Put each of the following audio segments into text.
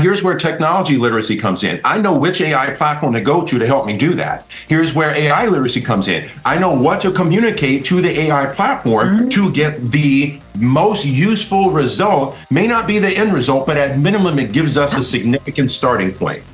Here's where technology literacy comes in. I know which AI platform to go to help me do that. Here's where AI literacy comes in. I know what to communicate to the AI platform to get the most useful result. May not be the end result, but at minimum, it gives us a significant starting point.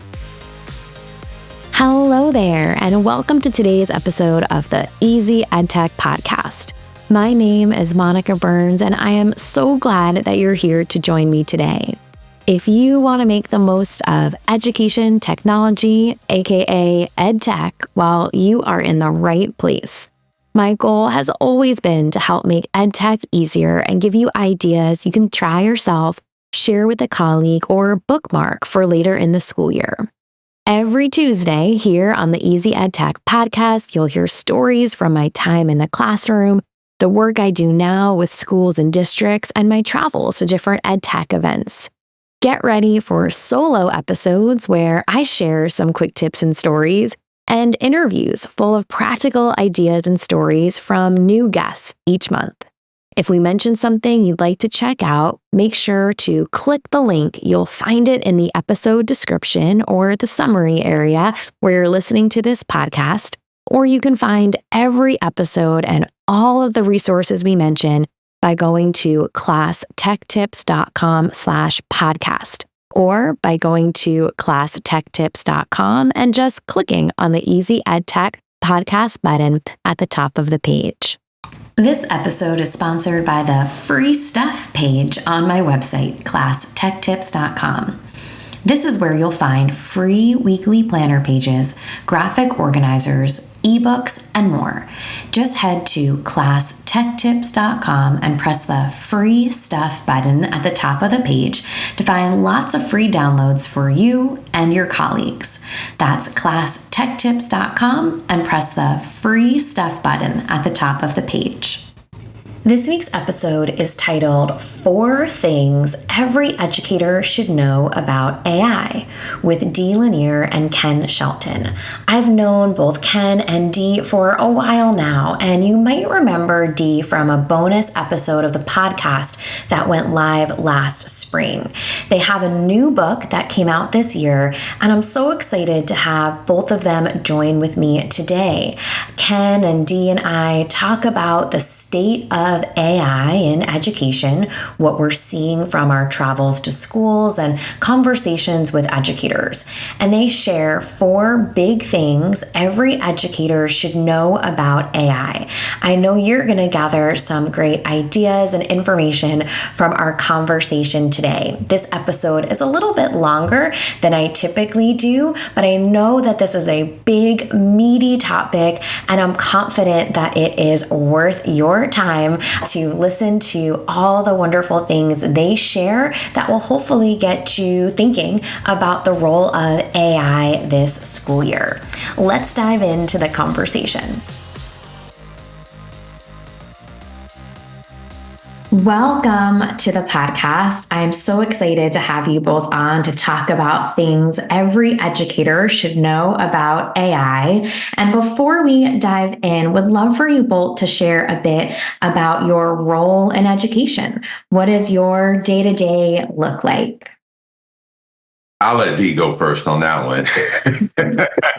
Hello there, and welcome to today's episode of the Easy EdTech Podcast. My name is Monica Burns, and I am so glad that you're here to join me today. If you want to make the most of education technology, aka EdTech, well, you are in the right place. My goal has always been to help make EdTech easier and give you ideas you can try yourself, share with a colleague, or bookmark for later in the school year. Every Tuesday here on the Easy EdTech Podcast, you'll hear stories from my time in the classroom, the work I do now with schools and districts, and my travels to different EdTech events. Get ready for solo episodes where I share some quick tips and stories, and interviews full of practical ideas and stories from new guests each month. If we mention something you'd like to check out, make sure to click the link. You'll find it in the episode description or the summary area where you're listening to this podcast, or you can find every episode and all of the resources we mention by going to classtechtips.com/podcast, or by going to classtechtips.com and just clicking on the Easy EdTech Podcast button at the top of the page. This episode is sponsored by the free stuff page on my website, classtechtips.com. This is where you'll find free weekly planner pages, graphic organizers, ebooks, and more. Just head to classtechtips.com and press the free stuff button at the top of the page to find lots of free downloads for you and your colleagues. That's classtechtips.com and press the free stuff button at the top of the page. This week's episode is titled 4 Things Every Educator Should Know About AI with Dee Lanier and Ken Shelton. I've known both Ken and Dee for a while now, and you might remember Dee from a bonus episode of the podcast that went live last spring. They have a new book that came out this year, and I'm so excited to have both of them join with me today. Ken and Dee and I talk about the state of AI in education, what we're seeing from our travels to schools, and conversations with educators. And they share 4 big things every educator should know about AI. I know you're going to gather some great ideas and information from our conversation today. This episode is a little bit longer than I typically do, but I know that this is a big, meaty topic, and I'm confident that it is worth your time to listen to all the wonderful things they share that will hopefully get you thinking about the role of AI this school year. Let's dive into the conversation. Welcome to the podcast. I'm so excited to have you both on to talk about things every educator should know about AI. And before we dive in, would love for you both to share a bit about your role in education. What does your day-to-day look like? I'll let Dee go first on that one.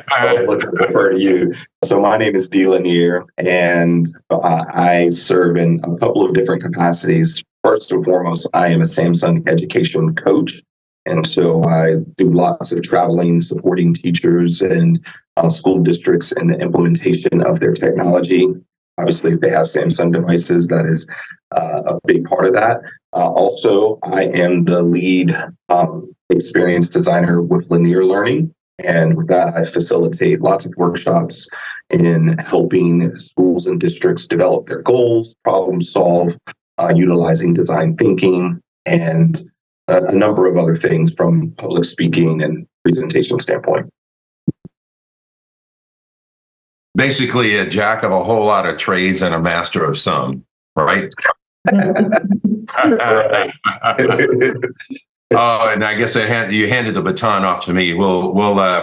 I'll refer to you. So my name is Dee Lanier, and I serve in a couple of different capacities. First and foremost, I am a Samsung education coach. And so I do lots of traveling, supporting teachers and school districts in the implementation of their technology. Obviously, if they have Samsung devices, that is a big part of that. Also, I am the lead experience designer with Linear Learning. And with that, I facilitate lots of workshops in helping schools and districts develop their goals, problem solve, utilizing design thinking, and a number of other things from public speaking and presentation standpoint. Basically, a jack of a whole lot of trades and a master of some, right? Oh, and I guess you handed the baton off to me. We'll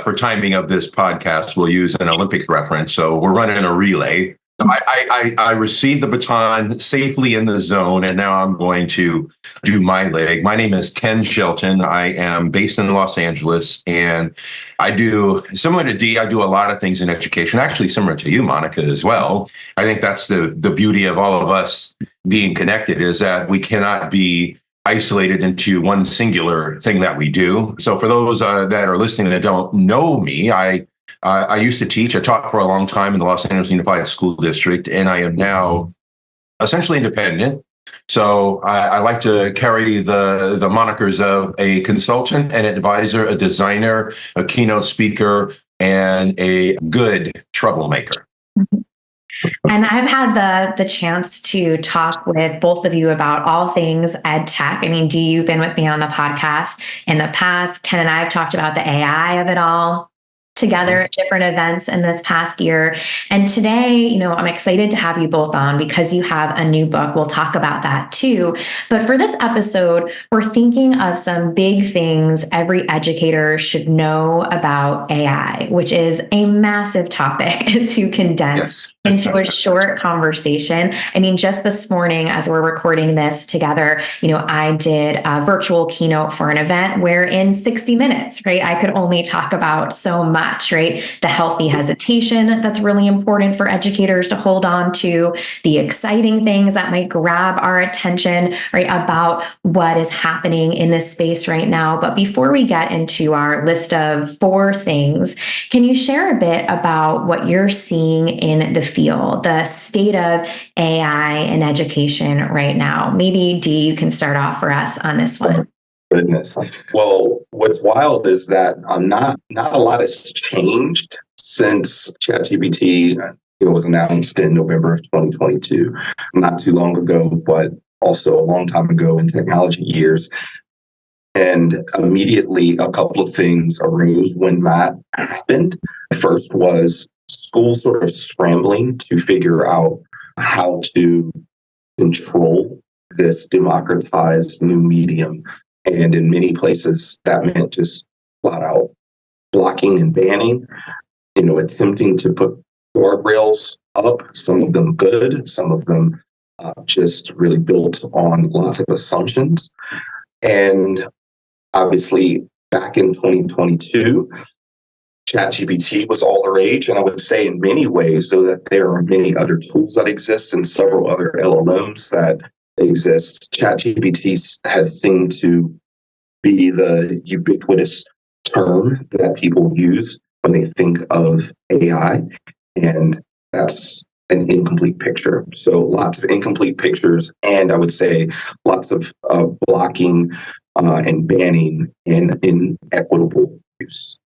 for timing of this podcast, we'll use an Olympics reference. So we're running a relay. So I received the baton safely in the zone, and now I'm going to do my leg. My name is Ken Shelton. I am based in Los Angeles, and I do, similar to Dee, I do a lot of things in education, actually similar to you, Monica, as well. I think that's the beauty of all of us being connected, is that we cannot be isolated into one singular thing that we do. So for those that are listening that don't know me, I used to teach. I taught for a long time in the Los Angeles Unified School District, and I am now essentially independent. So I like to carry the monikers of a consultant, an advisor, a designer, a keynote speaker, and a good troublemaker. And I've had the chance to talk with both of you about all things ed tech. I mean, Dee, you've been with me on the podcast in the past. Ken and I have talked about the AI of it all together at different events in this past year. And today, I'm excited to have you both on because you have a new book. We'll talk about that too. But for this episode, we're thinking of some big things every educator should know about AI, which is a massive topic to condense into a short conversation. I mean, just this morning, as we're recording this together, I did a virtual keynote for an event where in 60 minutes, right, I could only talk about so much, right? The healthy hesitation that's really important for educators to hold on to, the exciting things that might grab our attention, right, about what is happening in this space right now. But before we get into our list of 4 things, can you share a bit about what you're seeing in the field, the state of AI in education right now? Maybe Dee, you can start off for us on this one. Goodness. Well, what's wild is that not a lot has changed since ChatGPT was announced in November of 2022, not too long ago, but also a long time ago in technology years. And immediately a couple of things arose when that happened. First was schools sort of scrambling to figure out how to control this democratized new medium. And in many places, that meant just flat out blocking and banning, attempting to put guardrails up, some of them good, some of them just really built on lots of assumptions. And obviously, back in 2022, ChatGPT was all the rage. And I would say in many ways, though, that there are many other tools that exist and several other LLMs that exist. ChatGPT has seemed to be the ubiquitous term that people use when they think of AI, and that's an incomplete picture. So lots of incomplete pictures, and I would say lots of blocking and banning and inequitable use.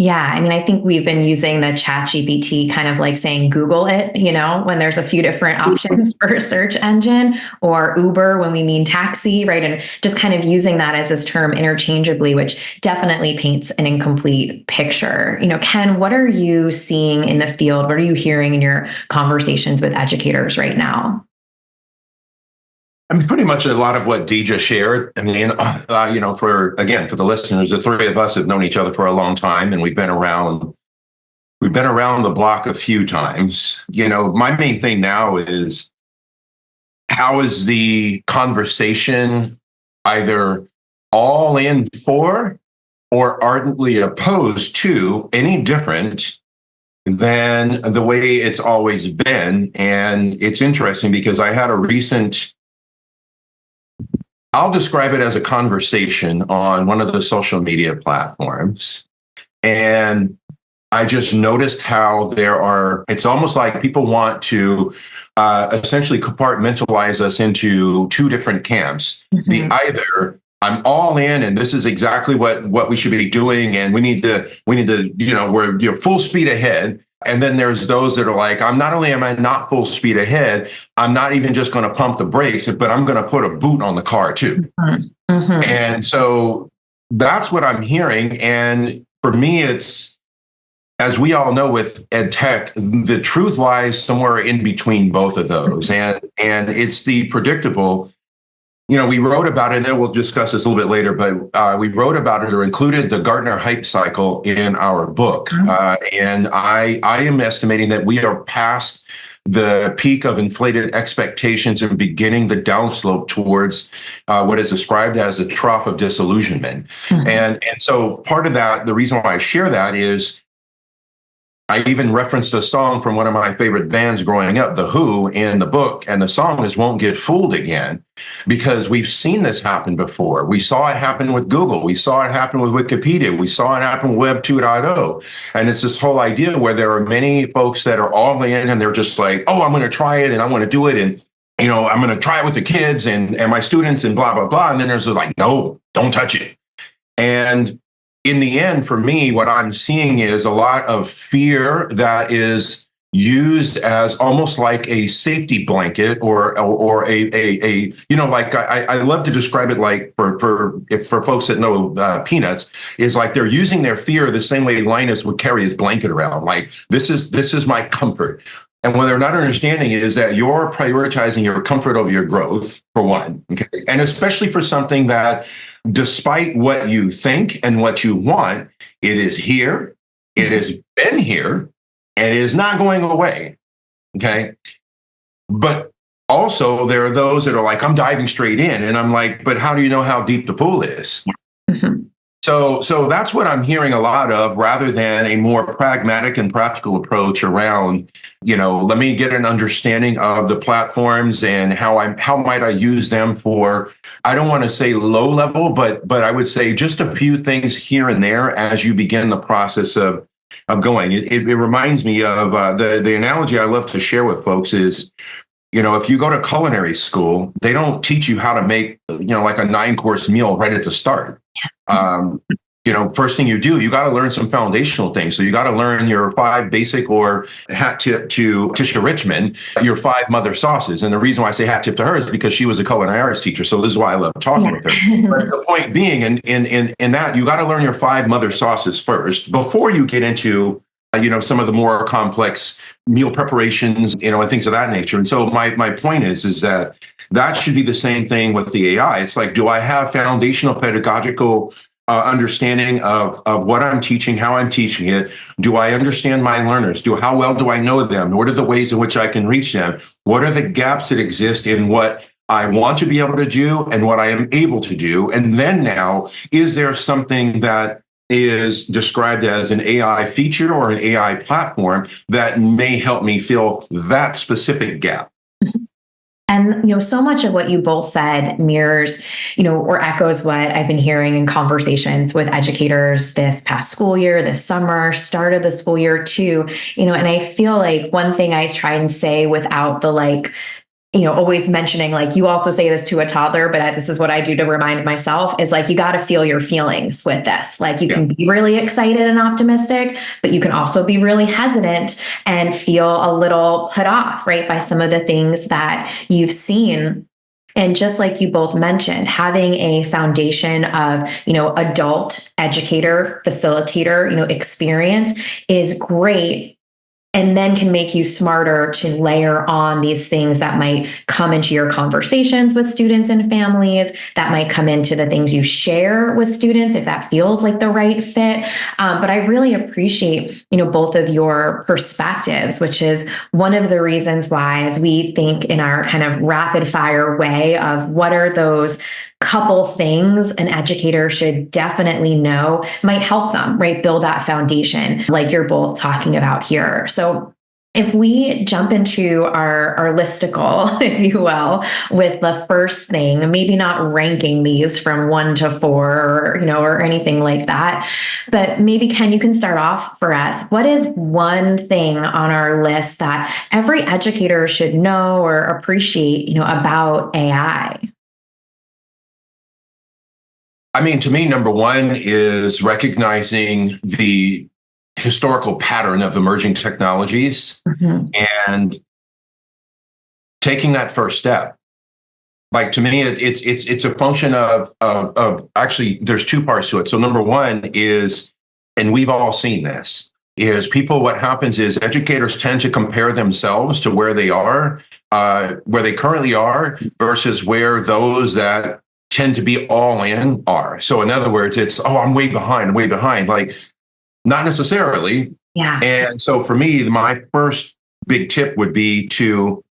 Yeah, I mean, I think we've been using the ChatGPT kind of like saying Google it, when there's a few different options for a search engine, or Uber when we mean taxi, right? And just kind of using that as this term interchangeably, which definitely paints an incomplete picture. Ken, what are you seeing in the field? What are you hearing in your conversations with educators right now? I mean, pretty much a lot of what Dee just shared. I mean, for the listeners, the 3 of us have known each other for a long time, and we've been around the block a few times. My main thing now is, how is the conversation either all in for or ardently opposed to any different than the way it's always been? And it's interesting because I had I'll describe it as a conversation on one of the social media platforms. And I just noticed how it's almost like people want to essentially compartmentalize us into 2 different camps. Mm-hmm. The either I'm all in and this is exactly what we should be doing, and we need to, we're full speed ahead. And then there's those that are like, am I not full speed ahead, I'm not even just going to pump the brakes, but I'm going to put a boot on the car too. Mm-hmm. And so that's what I'm hearing. And for me, it's, as we all know with ed tech, the truth lies somewhere in between both of those. And it's the predictable. We wrote about it, and we'll discuss this a little bit later, but we wrote about it or included the Gartner hype cycle in our book. And I am estimating that we are past the peak of inflated expectations and beginning the downslope towards what is described as a trough of disillusionment. And so part of that, the reason why I share that is I even referenced a song from one of my favorite bands growing up, The Who, in the book, and the song is Won't Get Fooled Again, because we've seen this happen before. We saw it happen with Google. We saw it happen with Wikipedia. We saw it happen with Web 2.0. And it's this whole idea where there are many folks that are all in and they're just like, oh, I'm going to try it and I want to do it. And, I'm going to try it with the kids and my students and blah, blah, blah. And then there's like, no, don't touch it. And in the end, for me, what I'm seeing is a lot of fear that is used as almost like a safety blanket or a like I love to describe it like for folks that know Peanuts, is like they're using their fear the same way Linus would carry his blanket around. Like this is my comfort. And what they're not understanding is that you're prioritizing your comfort over your growth, for one. Okay. And especially for something that, despite what you think and what you want, it is here, it has been here, and it is not going away. Okay. But also, there are those that are like, I'm diving straight in. And I'm like, but how do you know how deep the pool is? Mm-hmm. So that's what I'm hearing a lot of, rather than a more pragmatic and practical approach around, let me get an understanding of the platforms and how might I use them for, I don't want to say low level, but I would say just a few things here and there as you begin the process of going. It reminds me of the analogy I love to share with folks is, if you go to culinary school, they don't teach you how to make, like a 9-course meal right at the start. First thing you do, you got to learn some foundational things. So you got to learn your 5 basic, or hat tip to Tisha Richmond, your 5 mother sauces. And the reason why I say hat tip to her is because she was a culinary arts teacher. So this is why I love talking with her. But the point being, in that, you got to learn your 5 mother sauces first before you get into some of the more complex meal preparations, and things of that nature. And so my point is that should be the same thing with the AI. It's like, do I have foundational pedagogical understanding of what I'm teaching, how I'm teaching it? Do I understand my learners? How well do I know them? What are the ways in which I can reach them? What are the gaps that exist in what I want to be able to do and what I am able to do? And then now, is there something that is described as an AI feature or an AI platform that may help me fill that specific gap? And, so much of what you both said mirrors, or echoes what I've been hearing in conversations with educators this past school year, this summer, start of the school year too, and I feel like one thing I try and say without the always mentioning, like, you also say this to a toddler, but this is what I do to remind myself, is like, you got to feel your feelings with this. Like, you can be really excited and optimistic, but you can also be really hesitant and feel a little put off, right, by some of the things that you've seen. And just like you both mentioned, having a foundation of, adult educator, facilitator, experience is great, and then can make you smarter to layer on these things that might come into your conversations with students and families, that might come into the things you share with students, if that feels like the right fit. But I really appreciate, both of your perspectives, which is one of the reasons why, as we think in our kind of rapid fire way of what are those couple things an educator should definitely know, might help them, right, build that foundation like you're both talking about here. So if we jump into our listicle, if you will, with the first thing, maybe not ranking these from 1 to 4 or anything like that, but maybe Ken, you can start off for us. What is one thing on our list that every educator should know or appreciate, about AI? I mean, to me, number one is recognizing the historical pattern of emerging technologies and taking that first step. Like, to me, it's a function of actually, there's 2 parts to it. So number one is, and we've all seen this, is people, what happens is educators tend to compare themselves to where they are, where they currently are, versus where those that tend to be all in are. So in other words, it's, I'm way behind. Like, not necessarily. Yeah. And so for me, my first big tip would be to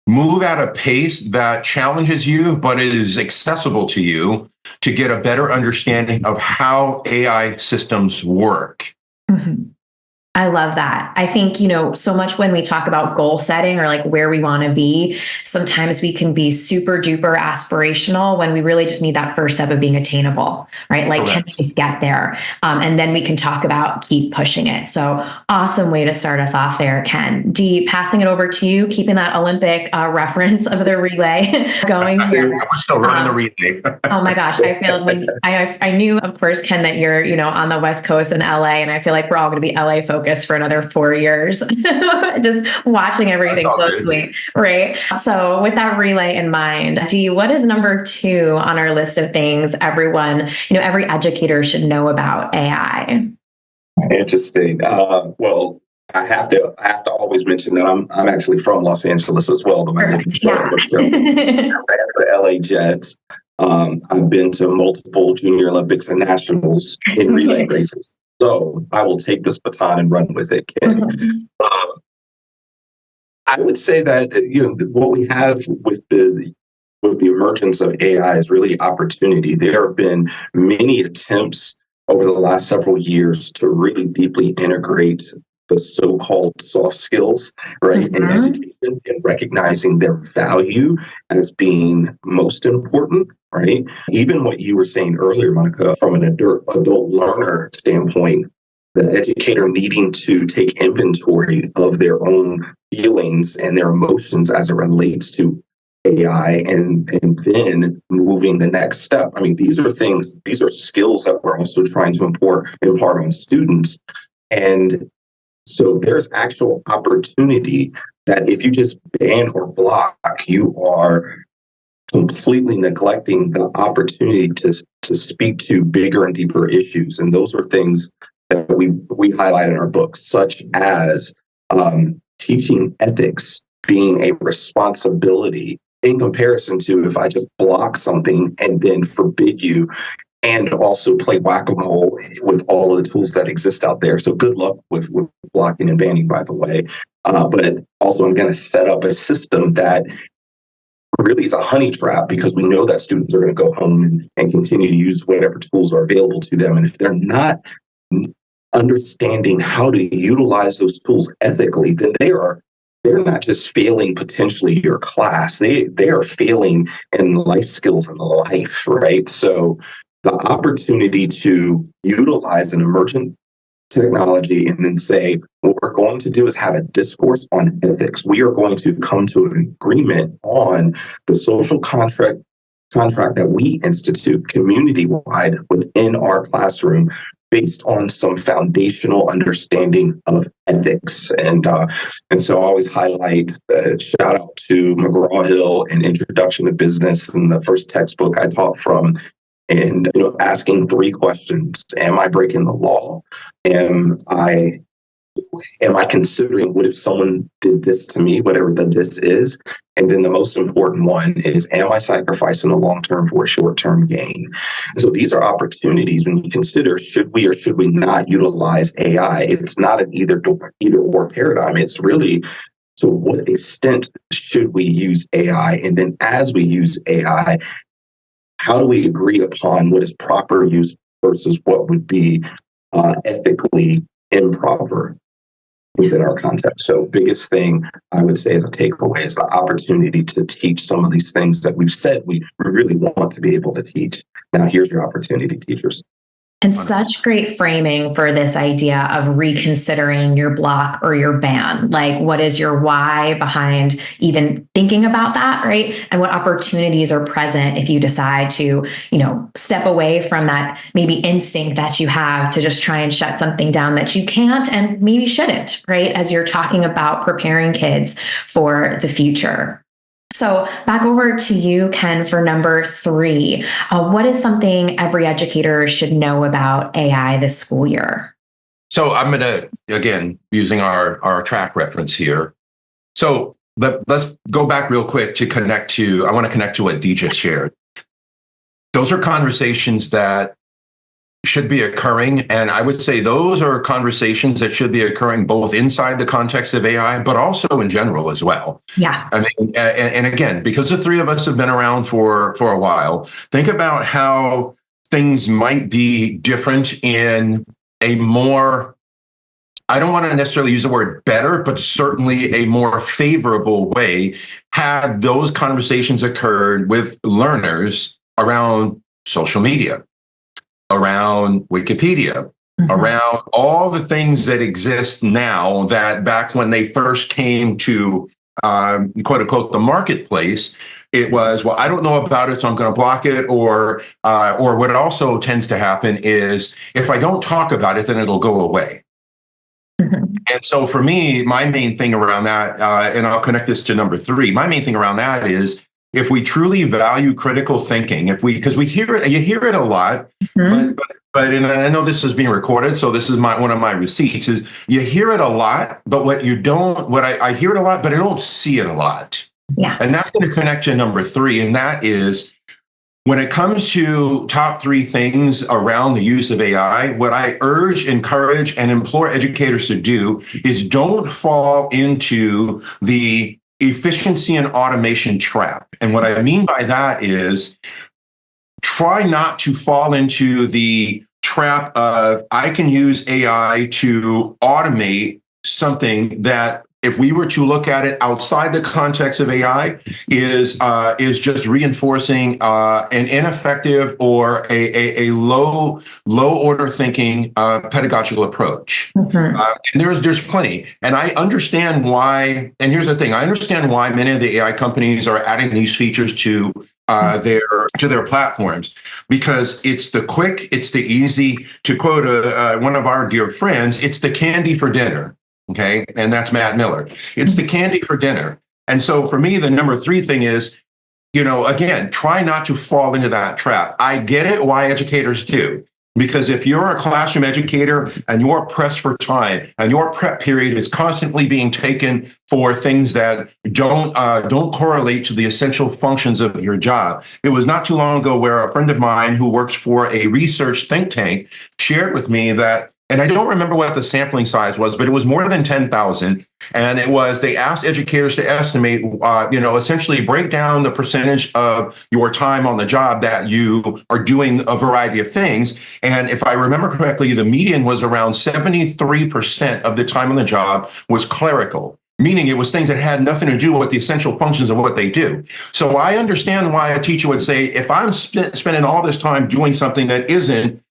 move at a pace that challenges you, but it is accessible to you to get a better understanding of how AI systems work. Mm-hmm. I love that. I think, so much when we talk about goal setting or like where we want to be, sometimes we can be super duper aspirational when we really just need that first step of being attainable, right? Like, Correct. can we just get there? And then we can talk about keep pushing it. So awesome way to start us off there, Ken. Dee, passing it over to you, keeping that Olympic reference of the relay going here. We're still running the relay. Oh my gosh, I feel when I knew, of course, Ken, that you're, on the West Coast in LA, and I feel like we're all going to be LA focused for another 4 years, just watching everything closely, right? So with that relay in mind, Dee, what is number 2 on our list of things everyone, every educator should know about AI? Interesting. Well, I have to always mention that I'm actually from Los Angeles as well. Though I live in Charlotte, North Carolina. I ran for LA Jets. I've been to multiple Junior Olympics and Nationals in relay races. So I will take this baton and run with it, Ken. I would say that what we have with the emergence of AI is really opportunity. There have been many attempts over the last several years to really deeply integrate the so-called soft skills, right, in education, and recognizing their value as being most important, right? Even what you were saying earlier, Monica, from an adult learner standpoint, the educator needing to take inventory of their own feelings and their emotions as it relates to AI, and then moving the next step. I mean, these are skills that we're also trying to impart on students. And so there's actual opportunity that if you just ban or block, you are completely neglecting the opportunity to speak to bigger and deeper issues. And those are things that we highlight in our books, such as teaching ethics being a responsibility in comparison to if I just block something and then forbid you, and also play whack-a-mole with all of the tools that exist out there. So good luck with blocking and banning, by the way. But also I'm going to set up a system that really is a honey trap, because we know that students are going to go home and continue to use whatever tools are available to them. And if they're not understanding how to utilize those tools ethically, then they're not just failing potentially your class. They are failing in life skills in life, right? So the opportunity to utilize an emergent technology and then say, what we're going to do is have a discourse on ethics. We are going to come to an agreement on the social contract that we institute community-wide within our classroom based on some foundational understanding of ethics. And so I always highlight, shout out to McGraw-Hill and Introduction to Business, and the first textbook I taught from, and asking 3 questions. Am I breaking the law? Am I considering, what if someone did this to me, whatever this is? And then the most important one is, am I sacrificing the long term for a short term gain? So these are opportunities when you consider, should we or should we not utilize AI? It's not an either or paradigm. It's really, to what extent should we use AI? And then as we use AI, how do we agree upon what is proper use versus what would be ethically improper within our context? So biggest thing I would say as a takeaway is the opportunity to teach some of these things that we've said we really want to be able to teach. Now, here's your opportunity, teachers. And such great framing for this idea of reconsidering your block or your ban. Like, what is your why behind even thinking about that, right? And what opportunities are present if you decide to, step away from that maybe instinct that you have to just try and shut something down that you can't and maybe shouldn't, right? As you're talking about preparing kids for the future. So back over to you, Ken, for number 3. What is something every educator should know about AI this school year? So I'm going to, again, using our track reference here. So let's go back real quick I want to connect to what Dee just shared. Those are conversations that should be occurring. And I would say those are conversations that should be occurring both inside the context of AI, but also in general as well. Yeah. I mean, and again, because the three of us have been around for a while, think about how things might be different in a more, I don't want to necessarily use the word better, but certainly a more favorable way had those conversations occurred with learners around social media, around Wikipedia, around all the things that exist now that back when they first came to quote unquote the marketplace, it was, well, I don't know about it, so I'm going to block it. Or what also tends to happen is if I don't talk about it, then it'll go away. And so for me, my main thing around that, and I'll connect this to number 3, my main thing around that is if we truly value critical thinking, because you hear it a lot, but and I know this is being recorded, so this is one of my receipts, is you hear it a lot, but I hear it a lot, but I don't see it a lot. Yeah. And that's going to connect to number 3, and that is, when it comes to top 3 things around the use of AI, what I urge, encourage, and implore educators to do is don't fall into the efficiency and automation trap. And what I mean by that is try not to fall into the trap of I can use AI to automate something that, if we were to look at it outside the context of AI, is just reinforcing an ineffective or a low order thinking pedagogical approach. And there's plenty, and I understand why. And here's the thing: I understand why many of the AI companies are adding these features to their platforms, because it's the quick, it's the easy. To quote one of our dear friends, it's the candy for dinner. Okay. And that's Matt Miller. It's the candy for dinner. And so for me, the number 3 thing is, again, try not to fall into that trap. I get it why educators do, because if you're a classroom educator and you're pressed for time and your prep period is constantly being taken for things that don't correlate to the essential functions of your job. It was not too long ago where a friend of mine who works for a research think tank shared with me that, and I don't remember what the sampling size was, but it was more than 10,000. And they asked educators to estimate, essentially break down the percentage of your time on the job that you are doing a variety of things. And if I remember correctly, the median was around 73% of the time on the job was clerical, meaning it was things that had nothing to do with the essential functions of what they do. So I understand why a teacher would say, if I'm spending all this time doing something that isn't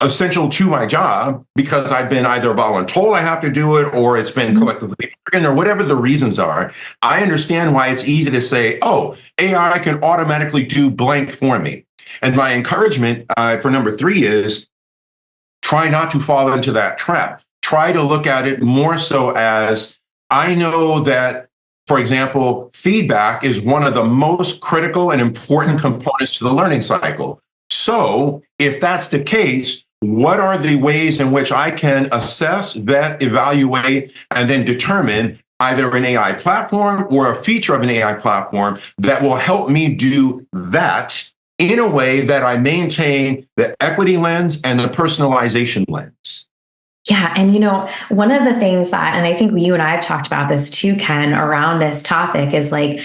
essential to my job, because I've been either voluntold I have to do it, or it's been collectively bargained, or whatever the reasons are, I understand why it's easy to say, oh, AI can automatically do blank for me. And my encouragement for number 3 is try not to fall into that trap. Try to look at it more so as, I know that, for example, feedback is one of the most critical and important components to the learning cycle. So if that's the case, what are the ways in which I can assess, vet, evaluate, and then determine either an AI platform or a feature of an AI platform that will help me do that in a way that I maintain the equity lens and the personalization lens? Yeah. And, one of the things that, and I think you and I have talked about this too, Ken, around this topic is we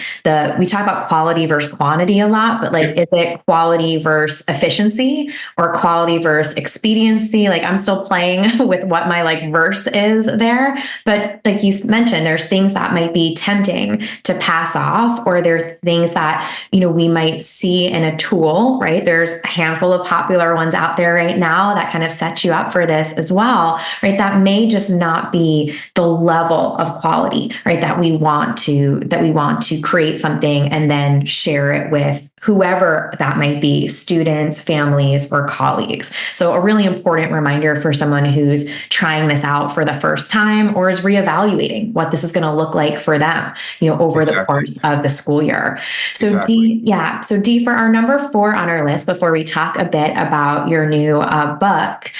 talk about quality versus quantity a lot, but is it quality versus efficiency or quality versus expediency? I'm still playing with what my verse is there. But like you mentioned, there's things that might be tempting to pass off, or there are things that, we might see in a tool, right? There's a handful of popular ones out there right now that kind of set you up for this as well. Right, that may just not be the level of quality, right, that we want to create something and then share it with whoever that might be, students, families, or colleagues. So a really important reminder for someone who's trying this out for the first time or is reevaluating what this is going to look like for them, over the course of the school year. So Dee, for our number 4 on our list, before we talk a bit about your new book,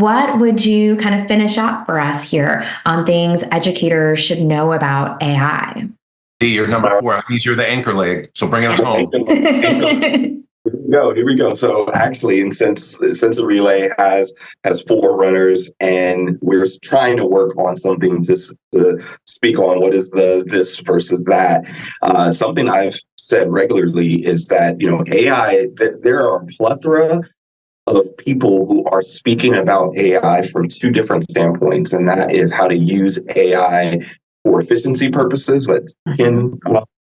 what would you kind of finish up for us here on things educators should know about AI? You're number 4. That means you're the anchor leg. So bring us home. Here we go. So actually, and since the relay has 4 runners, and we're trying to work on something just to speak on what is the this versus that. Something I've said regularly is that AI. There are a plethora of people who are speaking about AI from 2 different standpoints, and that is how to use AI for efficiency purposes, what Ken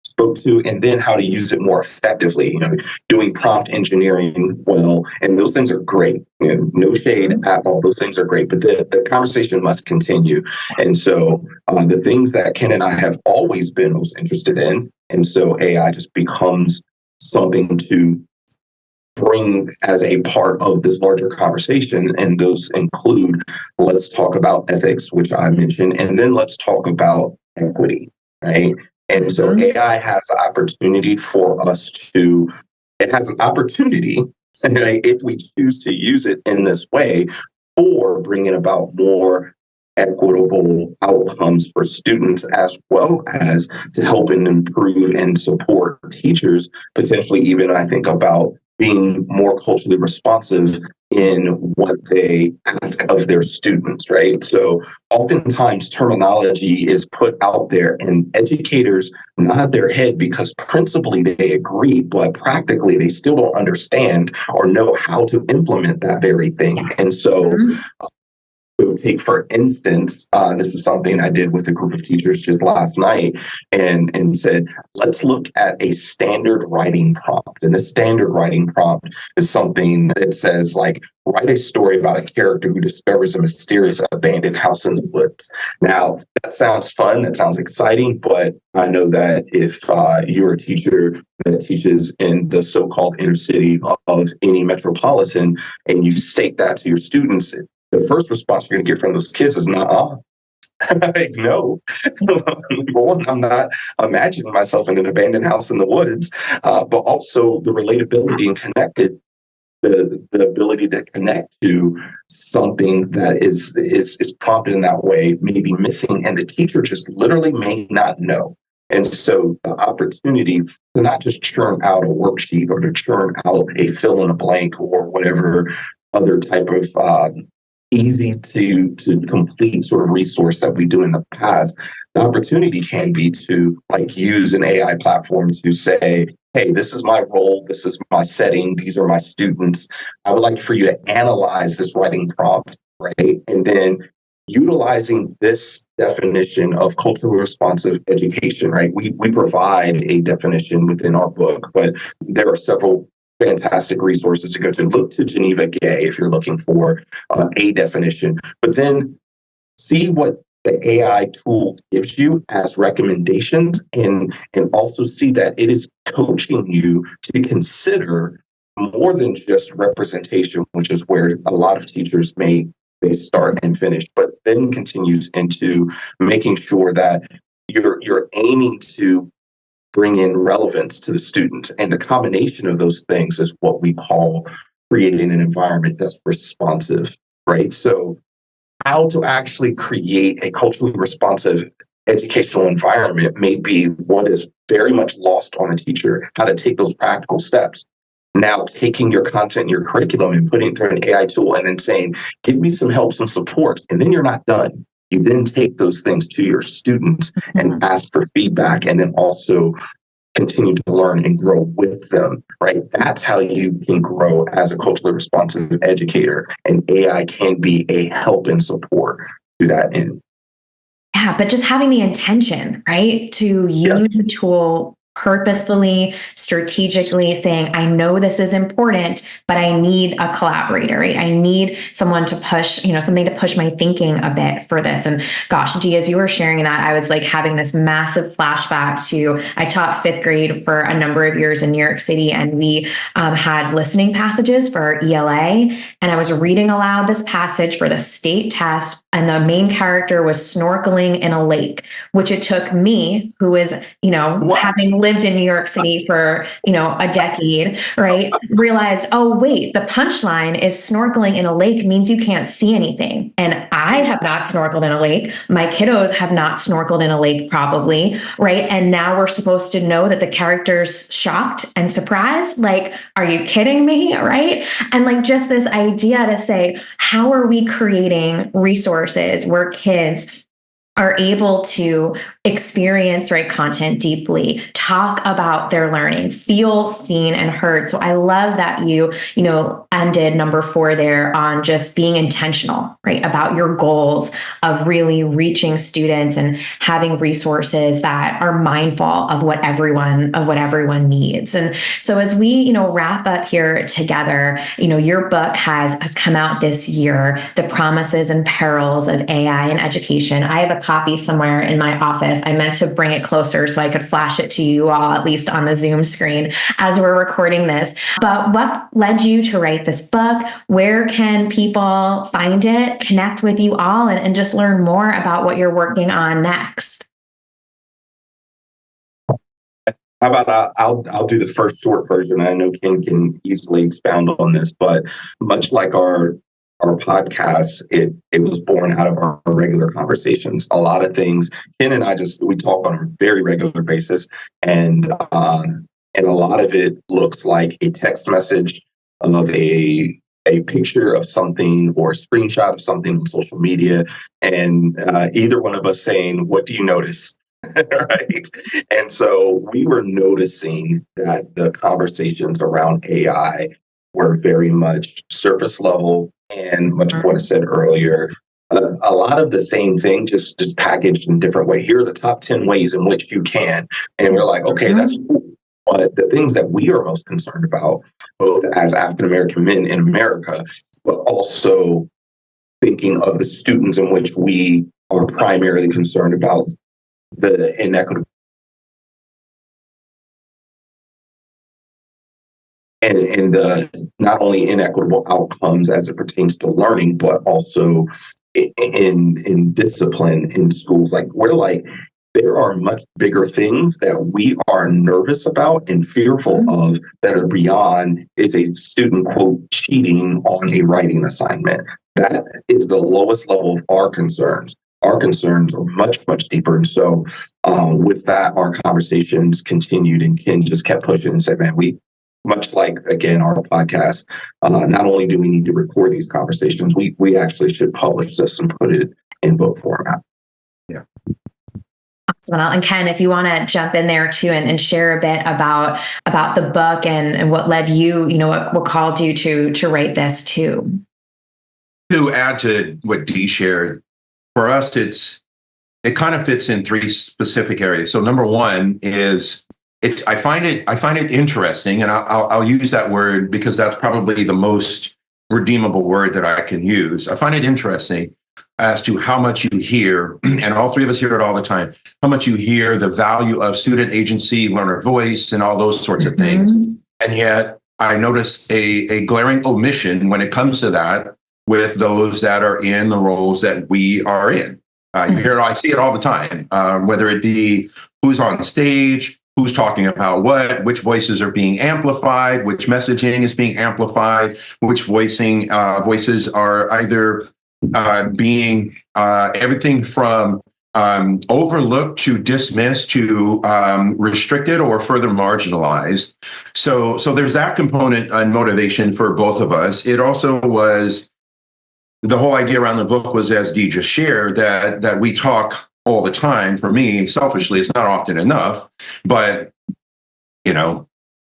spoke to, and then how to use it more effectively, doing prompt engineering well. And those things are great. No shade at all. Those things are great, but the conversation must continue. And so the things that Ken and I have always been most interested in, and so AI just becomes something to bring as a part of this larger conversation. And those include, let's talk about ethics, which I mentioned, and then let's talk about equity, right? And so AI has the opportunity for us to, it has an opportunity, right, if we choose to use it in this way, for bringing about more equitable outcomes for students, as well as to help and improve and support teachers, potentially even, I think, about being more culturally responsive in what they ask of their students, right? So oftentimes terminology is put out there and educators nod their head because principally they agree, but practically they still don't understand or know how to implement that very thing. And so take, for instance, this is something I did with a group of teachers just last night, and said, let's look at a standard writing prompt. And the standard writing prompt is something that says, like, write a story about a character who discovers a mysterious abandoned house in the woods. Now, that sounds fun, that sounds exciting, but I know that if you're a teacher that teaches in the so-called inner city of any metropolitan, and you state that to your students, the first response you're going to get from those kids is "nah." Like, no. Number one, I'm not imagining myself in an abandoned house in the woods, but also the relatability and connected, the ability to connect to something that is prompted in that way may be missing, and the teacher just literally may not know. And so the opportunity to not just churn out a worksheet or to churn out a fill in a blank or whatever other type of easy to complete sort of resource that we do in the past, the opportunity can be to, like, use an AI platform to say, hey, this is my role, this is my setting, these are my students. I would like for you to analyze this writing prompt, right? And then utilizing this definition of culturally responsive education, right? We provide a definition within our book, but there are several fantastic resources to go to. Look to Geneva Gay if you're looking for a definition, but then see what the AI tool gives you as recommendations, and also see that it is coaching you to consider more than just representation, which is where a lot of teachers may start and finish, but then continues into making sure that you're aiming to bring in relevance to the students. And the combination of those things is what we call creating an environment that's responsive, right? So how to actually create a culturally responsive educational environment may be what is very much lost on a teacher, how to take those practical steps. Now, taking your content, your curriculum, and putting it through an AI tool and then saying, give me some help, some support, and then you're not done. You then take those things to your students and ask for feedback, and then also continue to learn and grow with them, right? That's how you can grow as a culturally responsive educator, and AI can be a help and support to that end. Yeah, but just having the intention, right, to use the tool purposefully, strategically, saying, I know this is important, but I need a collaborator, right? I need someone to push, something to push my thinking a bit for this. And gosh, Dee, as you were sharing that, I was like having this massive flashback to, I taught 5th grade for a number of years in New York City, and we had listening passages for our ELA. And I was reading aloud this passage for the state test, and the main character was snorkeling in a lake, which it took me, who is, having lived lived in New York City for, a decade, right? Realized, oh, wait, the punchline is snorkeling in a lake means you can't see anything. And I have not snorkeled in a lake. My kiddos have not snorkeled in a lake, probably, right? And now we're supposed to know that the character's shocked and surprised. Like, are you kidding me? Right? And like just this idea to say, how are we creating resources where kids are able to experience content deeply, talk about their learning, feel seen and heard. So I love that you ended number 4 there on just being intentional, right, about your goals of really reaching students and having resources that are mindful of what everyone needs. And so as we wrap up here together, your book has come out this year, The Promises and Perils of AI in Education. I have a copy somewhere in my office. I meant to bring it closer so I could flash it to you all, at least on the Zoom screen as we're recording this. But what led you to write this book? Where can people find it, connect with you all, and just learn more about what you're working on next? How about I'll do the first short version. I know Ken can easily expound on this, but much like our podcast, it was born out of our regular conversations. A lot of things Ken and I we talk on a very regular basis, and a lot of it looks like a text message of a picture of something or a screenshot of something on social media, and either one of us saying, "What do you notice?" Right. And so we were noticing that the conversations around AI were very much surface level, and much of what I said earlier, a lot of the same thing, just packaged in a different way. Here are the top 10 ways in which you can. And we're like, okay, that's cool. But the things that we are most concerned about, both as African-American men in America, but also thinking of the students in which we are primarily concerned about, the inequitable and the not only inequitable outcomes as it pertains to learning, but also in discipline in schools. Like there are much bigger things that we are nervous about and fearful of that are beyond is a student, quote, cheating on a writing assignment. That is the lowest level of our concerns. Our concerns are much, much deeper. And so with that, our conversations continued, and Ken just kept pushing and said, man, much like, again, our podcast, not only do we need to record these conversations, we actually should publish this and put it in book format. Yeah. Awesome. And Ken, if you want to jump in there too and share a bit about the book and what led you, what called you to write this too. To add to what Dee shared, for us, it kind of fits in 3 specific areas. So number 1 is I find it interesting, and I'll use that word because that's probably the most redeemable word that I can use. I find it interesting as to how much you hear, and all 3 of us hear it all the time, how much you hear the value of student agency, learner voice, and all those sorts of things. And yet I notice a glaring omission when it comes to that with those that are in the roles that we are in. You hear it, I see it all the time, whether it be who's on stage, who's talking about what, which voices are being amplified, which messaging is being amplified, which voices are either being everything from overlooked to dismissed to restricted or further marginalized. So there's that component and motivation for both of us. It also was the whole idea around the book was, as Dee just shared, that we talk all the time. For me, selfishly, it's not often enough, but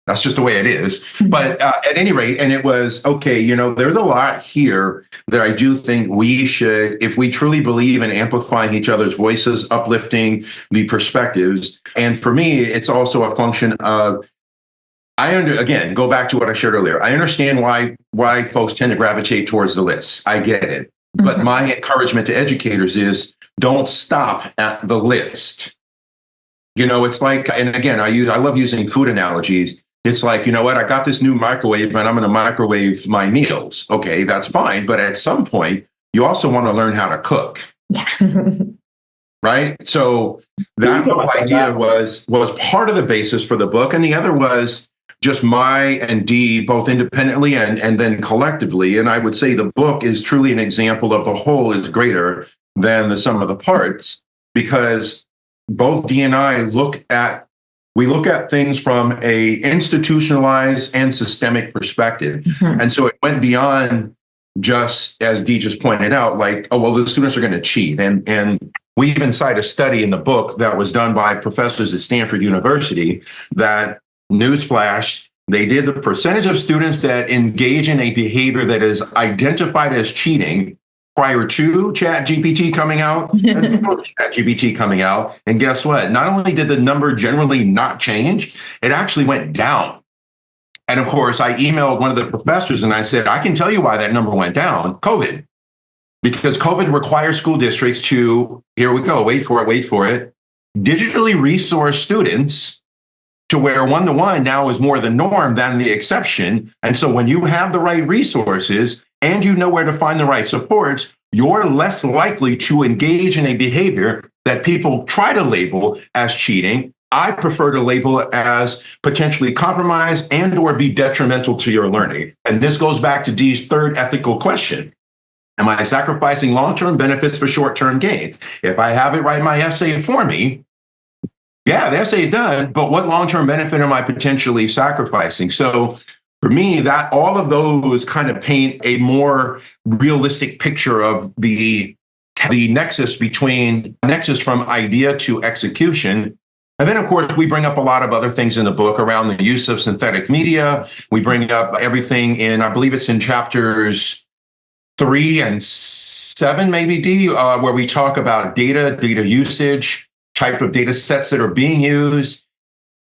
that's just the way it is. But at any rate, and it was, okay, there's a lot here that I do think we should, if we truly believe in amplifying each other's voices, uplifting the perspectives. And for me, it's also a function of, again, go back to what I shared earlier. I understand why folks tend to gravitate towards the lists. I get it. But my encouragement to educators is don't stop at the list. It's like, and again, I love using food analogies. It's like, I got this new microwave and I'm going to microwave my meals. Okay, that's fine. But at some point, you also want to learn how to cook. Yeah. right? So that whole idea was part of the basis for the book, and the other was just my and Dee both independently and then collectively. And I would say the book is truly an example of the whole is greater than the sum of the parts, because both Dee and I look at things from a institutionalized and systemic perspective. Mm-hmm. And so it went beyond just, as Dee just pointed out, like, oh, well, the students are going to cheat. And we even cite a study in the book that was done by professors at Stanford University that, newsflash, they did the percentage of students that engage in a behavior that is identified as cheating prior to ChatGPT coming out and post ChatGPT coming out. And guess what? Not only did the number generally not change, it actually went down. And of course, I emailed one of the professors and I said, I can tell you why that number went down: COVID. Because COVID requires school districts to, here we go, wait for it, digitally resource students to where one-to-one now is more the norm than the exception. And so when you have the right resources and you know where to find the right supports, you're less likely to engage in a behavior that people try to label as cheating. I prefer to label it as potentially compromise and or be detrimental to your learning. And this goes back to Dee's third ethical question. Am I sacrificing long-term benefits for short-term gain? If I have it write my essay for me, yeah, the essay is done, but what long-term benefit am I potentially sacrificing? So for me, that all of those kind of paint a more realistic picture of the nexus from idea to execution. And then, of course, we bring up a lot of other things in the book around the use of synthetic media. We bring up everything in, I believe it's in chapters 3 and 7, maybe, Dee, where we talk about data usage, type of data sets that are being used,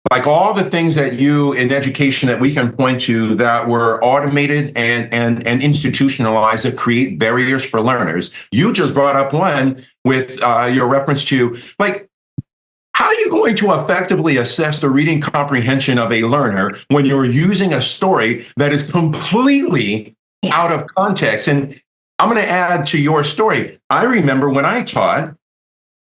like all the things that you in education that we can point to that were automated and institutionalized that create barriers for learners. You just brought up one with your reference to, like, how are you going to effectively assess the reading comprehension of a learner when you're using a story that is completely out of context? And I'm going to add to your story. I remember when I taught,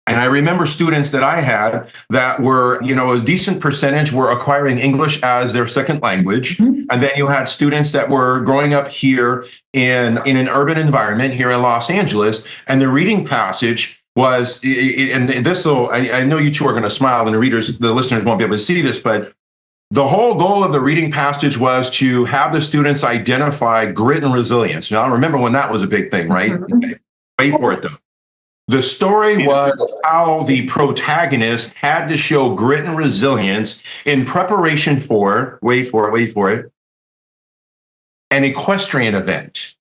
and I remember students that I had that were, a decent percentage were acquiring English as their second language. Mm-hmm. And then you had students that were growing up here in an urban environment here in Los Angeles. And the reading passage was, and this will, I know you two are going to smile and the listeners won't be able to see this, but the whole goal of the reading passage was to have the students identify grit and resilience. Now, I remember when that was a big thing, right? Mm-hmm. Wait for it though. The story was how the protagonist had to show grit and resilience in preparation for, wait for it, an equestrian event.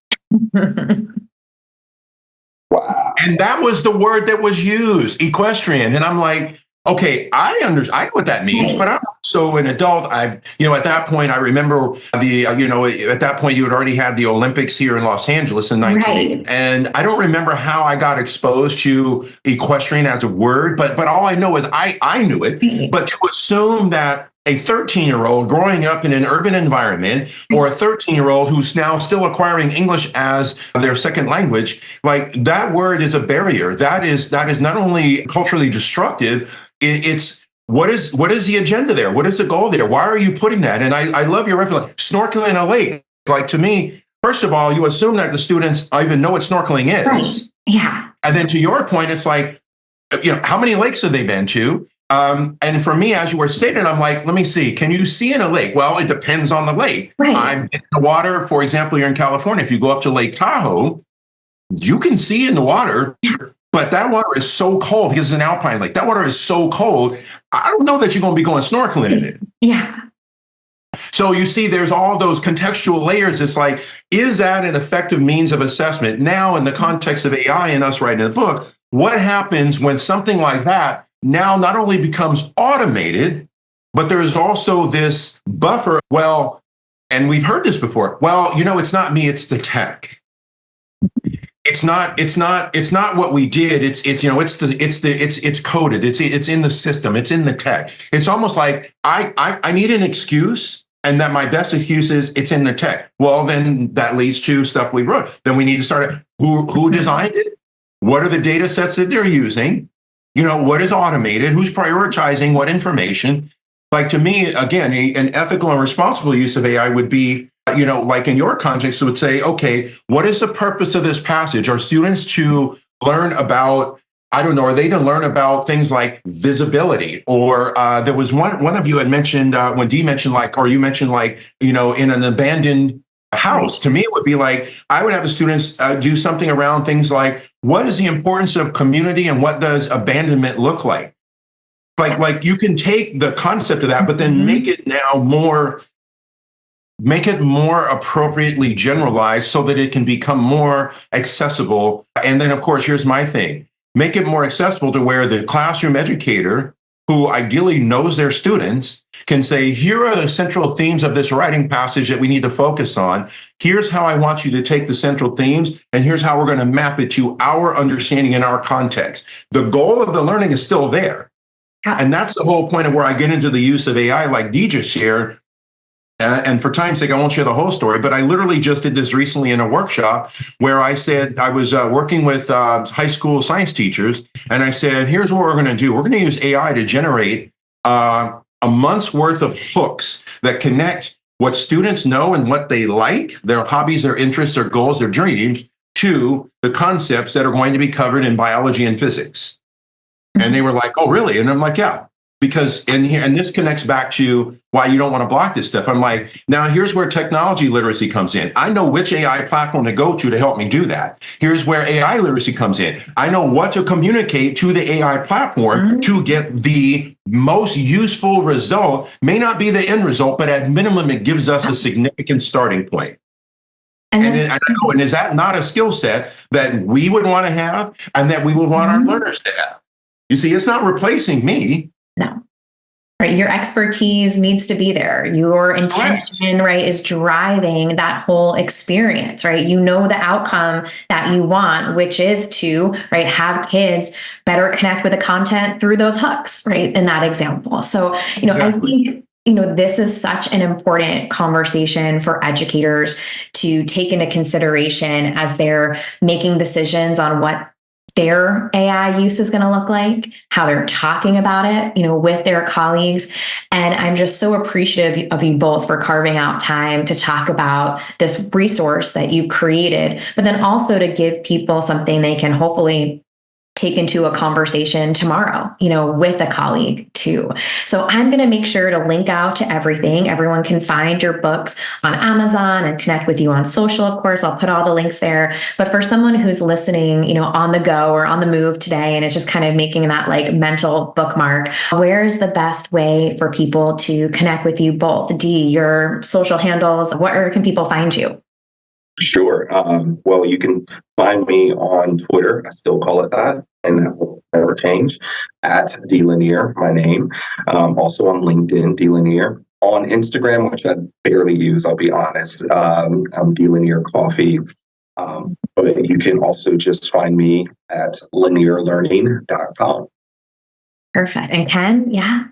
Wow. And that was the word that was used, equestrian. And I'm like, okay, I know what that means, but I'm also an adult. At that point, I remember at that point, you had already had the Olympics here in Los Angeles in 1980. Right. And I don't remember how I got exposed to equestrian as a word, but all I know is I knew it. Right. But to assume that a 13-year-old growing up in an urban environment or a 13-year-old who's now still acquiring English as their second language, like that word is a barrier. That is not only culturally destructive, it's what is the agenda there? What is the goal there? Why are you putting that? And I love your reference, like, snorkeling in a lake. Like, to me, first of all, you assume that the students even know what snorkeling is. Right. Yeah. And then to your point, it's like, how many lakes have they been to? And for me, as you were stating, I'm like, let me see, can you see in a lake? Well, it depends on the lake. Right. I'm in the water, for example, you're in California. If you go up to Lake Tahoe, you can see in the water, but that water is so cold because it's an alpine lake. That water is so cold. I don't know that you're going to be going snorkeling in it. Yeah. So you see, there's all those contextual layers. It's like, is that an effective means of assessment? Now, in the context of AI and us writing a book, what happens when something like that now not only becomes automated, but there's also this buffer. Well, and we've heard this before. Well, it's not me, it's the tech. It's not what we did. It's coded. It's in the system. It's in the tech. It's almost like I need an excuse, and that my best excuse is it's in the tech. Well, then that leads to stuff we wrote. Then we need to start who designed it? What are the data sets that they're using? What is automated? Who's prioritizing what information? Like to me, again, an ethical and responsible use of AI would be, like in your context, it would say, okay, what is the purpose of this passage? Are students to learn about, I don't know, are they to learn about things like visibility? Or there was one of you had mentioned when Dee mentioned or you mentioned in an abandoned house. To me, it would be like, I would have the students do something around things like, what is the importance of community and what does abandonment look like? Like you can take the concept of that, but then make it more appropriately generalized so that it can become more accessible. And then, of course, here's my thing. Make it more accessible to where the classroom educator, who ideally knows their students, can say, here are the central themes of this writing passage that we need to focus on. Here's how I want you to take the central themes, and here's how we're going to map it to our understanding and our context. The goal of the learning is still there. And that's the whole point of where I get into the use of AI, like Dee just shared. And for time's sake, I won't share the whole story, but I literally just did this recently in a workshop where I said I was working with high school science teachers. And I said, here's what we're going to do. We're going to use AI to generate a month's worth of hooks that connect what students know and what they like, their hobbies, their interests, their goals, their dreams, to the concepts that are going to be covered in biology and physics. And they were like, oh, really? And I'm like, yeah, because and this connects back to why you don't want to block this stuff. I'm like, now here's where technology literacy comes in. I know which AI platform to go to help me do that. Here's where AI literacy comes in. I know what to communicate to the AI platform to get the most useful result. May not be the end result, but at minimum, it gives us a significant starting point. And is that not a skill set that we would want to have and that we would want our learners to have? You see, it's not replacing me. No. Right. Your expertise needs to be there. Your intention, right, is driving that whole experience, right? You know the outcome that you want, which is to, right, have kids better connect with the content through those hooks, right, in that example. So, I think this is such an important conversation for educators to take into consideration as they're making decisions on what their AI use is going to look like, how they're talking about it, with their colleagues. And I'm just so appreciative of you both for carving out time to talk about this resource that you've created, but then also to give people something they can hopefully take into a conversation tomorrow, with a colleague too. So I'm going to make sure to link out to everything. Everyone can find your books on Amazon and connect with you on social. Of course, I'll put all the links there. But for someone who's listening, on the go or on the move today, and it's just kind of making that mental bookmark, where's the best way for people to connect with you both? Dee, your social handles, where can people find you? Sure. Well, you can find me on Twitter. I still call it that, and that will never change, at Dee Lanier, my name. Also on LinkedIn, Dee Lanier. On Instagram, which I barely use, I'll be honest, I'm Dee Lanier Coffee. But you can also just find me at lanierlearning.com. Perfect. And Ken, yeah?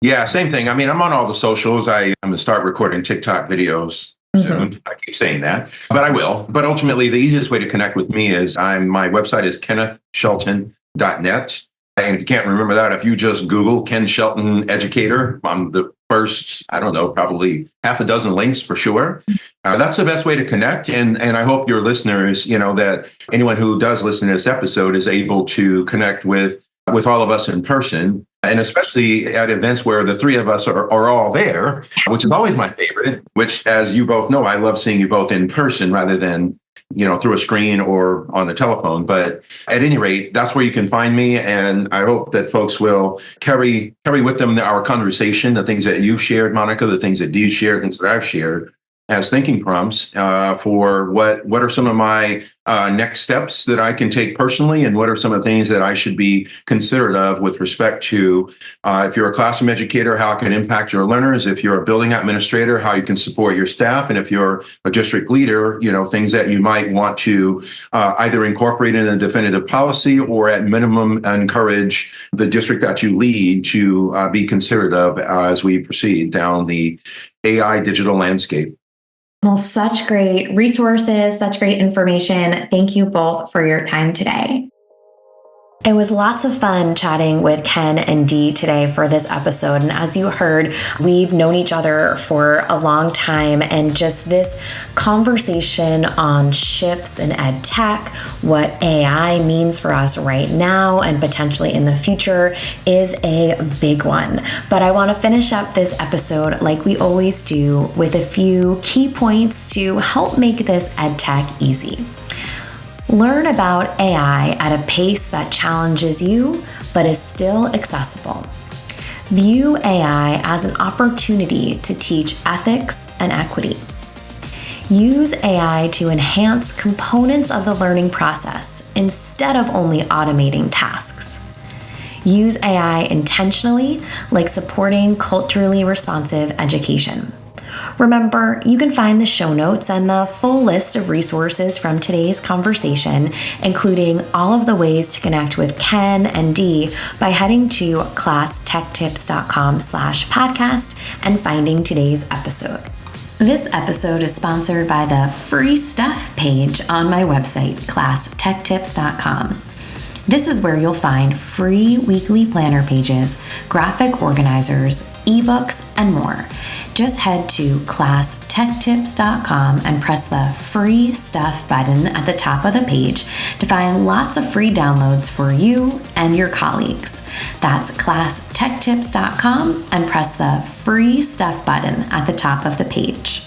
Yeah, same thing. I mean, I'm on all the socials. I'm going to start recording TikTok videos soon. I keep saying that, but I will. But ultimately, the easiest way to connect with me is my website is kennethshelton.net. And if you can't remember that, if you just Google Ken Shelton Educator, I'm the first, I don't know, probably half a dozen links for sure. That's the best way to connect. And I hope your listeners, that anyone who does listen to this episode is able to connect with all of us in person. And especially at events where the three of us are all there, which is always my favorite, which, as you both know, I love seeing you both in person rather than, through a screen or on the telephone. But at any rate, that's where you can find me. And I hope that folks will carry with them our conversation, the things that you've shared, Monica, the things that Dee shared, things that I've shared, as thinking prompts for what are some of my next steps that I can take personally, and what are some of the things that I should be considerate of with respect to if you're a classroom educator, how it can impact your learners, if you're a building administrator, how you can support your staff, and if you're a district leader, things that you might want to either incorporate in a definitive policy or at minimum encourage the district that you lead to be considerate of as we proceed down the AI digital landscape. Well, such great resources, such great information. Thank you both for your time today. It was lots of fun chatting with Ken and Dee today for this episode. And as you heard, we've known each other for a long time, and just this conversation on shifts in ed tech, what AI means for us right now and potentially in the future, is a big one. But I want to finish up this episode like we always do with a few key points to help make this ed tech easy. Learn about AI at a pace that challenges you, but is still accessible. View AI as an opportunity to teach ethics and equity. Use AI to enhance components of the learning process instead of only automating tasks. Use AI intentionally, like supporting culturally responsive education. Remember, you can find the show notes and the full list of resources from today's conversation, including all of the ways to connect with Ken and Dee, by heading to classtechtips.com/podcast and finding today's episode. This episode is sponsored by the free stuff page on my website, classtechtips.com. This is where you'll find free weekly planner pages, graphic organizers, ebooks, and more. Just head to classtechtips.com and press the free stuff button at the top of the page to find lots of free downloads for you and your colleagues. That's classtechtips.com and press the free stuff button at the top of the page.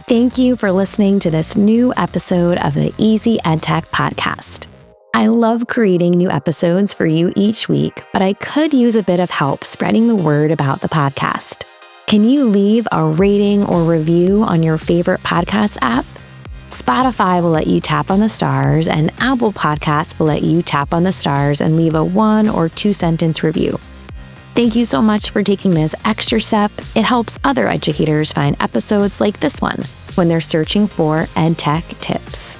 Thank you for listening to this new episode of the Easy EdTech podcast. I love creating new episodes for you each week, but I could use a bit of help spreading the word about the podcast. Can you leave a rating or review on your favorite podcast app? Spotify will let you tap on the stars, and Apple Podcasts will let you tap on the stars and leave a 1 or 2 sentence review. Thank you so much for taking this extra step. It helps other educators find episodes like this one when they're searching for EdTech tips.